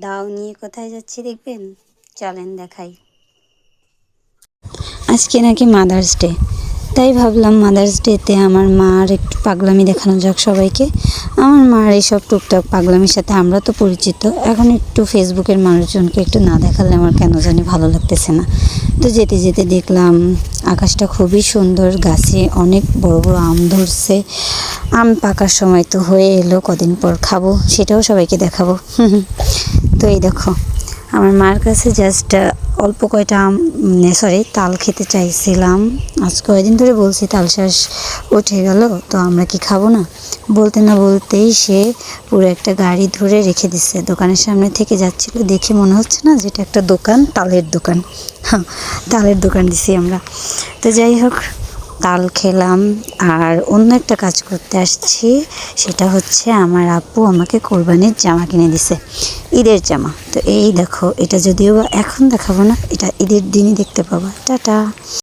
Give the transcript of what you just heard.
দাও নিয়ে কোথায় যাচ্ছি দেখবেন, চলেন দেখাই। আজকে নাকি মাদার্স ডে, তাই ভাবলাম মাদার্স ডেতে আমার মার একটু পাগলামি দেখানো যাক সবাইকে। আমার মার এইসব টুকটাক পাগলামির সাথে আমরা তো পরিচিত, এখন একটু ফেসবুকের মানুষজনকে একটু না দেখালে আমার কেন জানি ভালো লাগতেছে না। তো যেতে যেতে দেখলাম আকাশটা খুবই সুন্দর, গাছে অনেক বড় বড় আম ধরছে। আম পাকার সময় তো হয়ে এলো, কদিন পর খাবো, সেটাও সবাইকে দেখাবো। তো এই দেখো, আমার মার কাছে জাস্ট অল্প কয়টা আম সরি তাল খেতে চাইছিলাম। আজ কয়েকদিন ধরে বলছি তাল শ্বাস উঠে গেল, তো আমরা কি খাবো না, বলতে না বলতেই সে পুরো একটা গাড়ি ধরে রেখে দিচ্ছে। দোকানের সামনে থেকে যাচ্ছিল, দেখে মনে হচ্ছে না যেটা একটা দোকান, তালের দোকান। হ্যাঁ, তালের দোকান দিছি আমরা। তো যাই হোক, তাল খেলাম আর অন্য একটা কাজ করতে আসছি। সেটা হচ্ছে আমার আব্বু আমাকে কোরবানির জামা কিনে দিছে, ঈদের জামা। তো এই দেখো, এটা যদিও বা এখন দেখাবো না, এটা ঈদের দিনই দেখতে পাবা। টাটা।